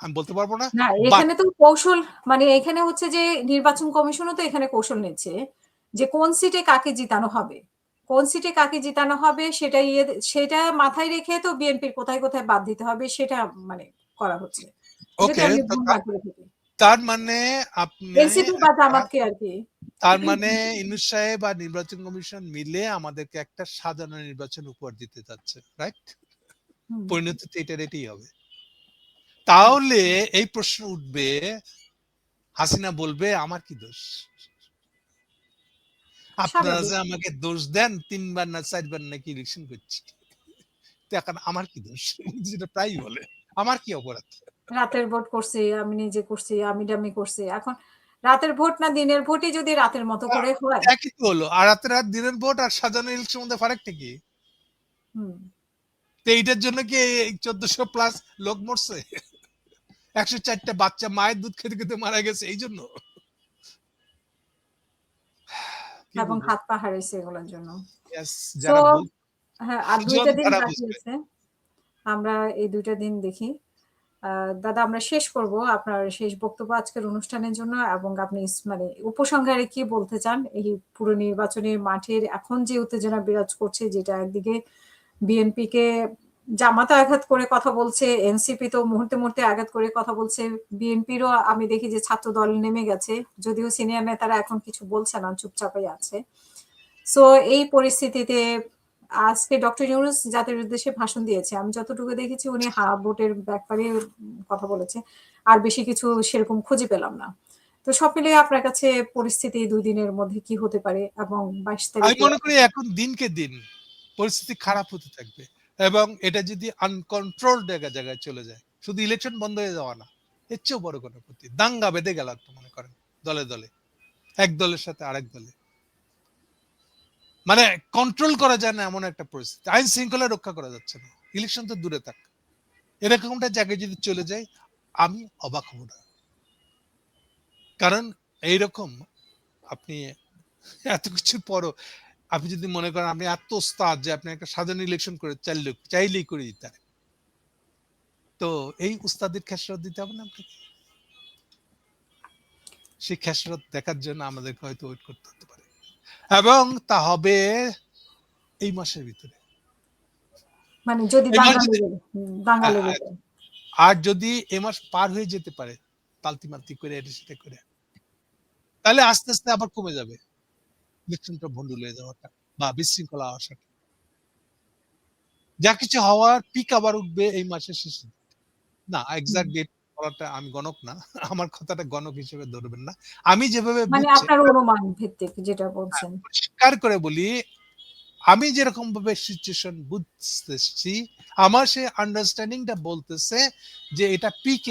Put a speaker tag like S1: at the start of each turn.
S1: আমি বলতে পারবো না।
S2: না,
S1: বাট
S2: এখানে তো কৌশল মানে এখানে হচ্ছে যে নির্বাচন কমিশনও তো এখানে কৌশল নিচ্ছে যে কোন সিটে কাকে জিতানো হবে। কোন সিটে কাকে জিতানো হবে সেটা সেটা মাথায় রেখে তো বিএনপির কোথায় কোথায় বাদ দিতে হবে সেটা মানে করা হচ্ছে। যদি
S1: ওকে,
S2: আমি
S1: তো
S2: ভুল না করে থাকি।
S1: তার মানে আপনি
S2: এনসিপি বা
S1: একটা,
S2: জামাতকে আর কি।
S1: তার মানে ইউনূস সাহেব আর নির্বাচন কমিশন মিলে আমাদেরকে একটা সাজানো নির্বাচন উপহার দিতে যাচ্ছে, রাইট?
S2: হুম,
S1: পরিণতিতে এটাই হবে। তাহলে এই প্রশ্ন উঠবে, হাসিনা বলবে আমার কি দোষ? আপনারা
S2: স্বাভাবিক।
S1: যে আমাকে দোষ দেন ৩ বার না ৪ বার নাকি ইলেকশন করছি, তো এখন আমার কি দোষ? যেটা প্রায়ই বলে, আমার কি অপরাধ?
S2: রাতের ভোট করছি, আমি নিজে করছি, আমি ডামি করছি। এখন রাতের ভোট না দিনের ভোটই যদি রাতের মতো
S1: আ
S2: করে হয়।
S1: একই তো হলো। আর রাত দিনের ভোট আর সাজানো ইলেকশনের মধ্যে ফারাকটা কি?
S2: হুম।
S1: তো এইটার জন্য কি এই ১৪০০ প্লাস লোক মরছে? ১০৪ টা বাচ্চা মায়ের দুধ খেতে খেতে মারা গেছে এই জন্য? কি
S2: এবং
S1: বলবো?
S2: হাত পা হারাইছে এগুলোর জন্য।
S1: ইয়েস,
S2: সো
S1: যারা বল
S2: হ্যাঁ, আর ২
S1: বুঝন
S2: টা দিন
S1: তারা
S2: বাকি
S1: বুঝবে।
S2: আছে। আমরা এই ২ টা দিন দেখি। দাদা আমরা শেষ করব আপনার শেষ বক্তব্য আজকের অনুষ্ঠানের জন্য এবং আপনি মানে উপসংহারে কি বলতে চান এই পুরো নির্বাচনের মাঠের এখন যে উত্তেজনা বিরাজ করছে যেটা একদিকে বিএনপিকে জামাতা আঘাত করে কথা বলছে, এনসিপি তো মুহূর্তে মুহূর্তে আঘাত করে কথা বলছে, বিএনপিরও আমি দেখি যে ছাত্র দল নেমে গেছে, যদিও সিনিয়র নেতারা এখন কিছু বলছে না, চুপচাপই আছে। সো এই পরিস্থিতিতে আজকে ডক্টর ইউনূস জাতির উদ্দেশ্যে ভাষণ দিয়েছে। আমি যতটুকু দেখেছি উনি ভোটের ব্যাপারে কথা বলেছে। আর বেশি কিছু সেরকম খুঁজে পেলাম না। তো সব মিলিয়ে আপনার কাছে পরিস্থিতি ২ দিনের মধ্যে কি হতে পারে এবং ২২
S1: আমি
S2: তারিখে
S1: মনে করি এখন দিনকে দিন পরিস্থিতি খারাপ হতে থাকবে এবং এটা যদি আনকন্ট্রোলড জায়গায় চলে যায়, শুধু ইলেকশন বন্ধ হয়ে যাওয়া না, এর চেয়েও বড় কোনো ক্ষতি, দাঙ্গা বেঁধে গেল একটা, মনে করেন দলে দলে, এক দলের সাথে আরেক দলে, মানে কন্ট্রোল করা যায় না এমন একটা পরিস্থিতি, আইন শৃঙ্খলা রক্ষা করা যাচ্ছে না, ইলেকশন তো দূরে থাক, এরকমটা জায়গায় যদি চলে যায় আমি অবাক হব না। কারণ এইরকম আপনি এত কিছুর পরও আপনি যদি মনে করেন আপনি এত ওস্তাদ যে আপনি একটা সাধারণ ইলেকশন করে চাইলেই করে দিতে পারেন, তো এই উস্তাদের খেসারত দিতে হবে না আপনাকে? সেই খেসারত দেখার জন্য আমাদেরকে হয়তো ওয়েট করতে হতে পারে, এবং তা হবে এই মাসের ভিতরে।
S2: মানে যদি
S1: এই মাস
S2: দাঙ্গা
S1: যদি
S2: লেগে দাঙ্গা
S1: আ-
S2: লেগে
S1: আ-
S2: যায়।
S1: আর যদি এ মাস পার হয়ে যেতে পারে তালতি মালতি করে এটা সেটা করে, তাহলে আস্তে আস্তে আবার কমে যাবে ইলেকশনটা ভন্ডুল হয়ে যাওয়াটা বা বিশৃঙ্খলা আসাটা। যা কিছু হওয়ার পিক আবার উঠবে এই মাসের শেষে। না,
S2: হুম।
S1: এক্সাক্ট ডেট বলাটা, আমি গণক না। আমার কথাটা গণক হিসেবে ধরবেন না। আমি যেভাবে
S2: মানে
S1: বুঝছি,
S2: আপনার অনুমান ভিত্তিক যেটা বলছেন।
S1: পরিষ্কার করে বলি, আমি যেরকম ভাবে সিচুয়েশন বুঝতেছি, আমার সেই আন্ডারস্ট্যান্ডিংটা বলতেছে যে এটা পিকে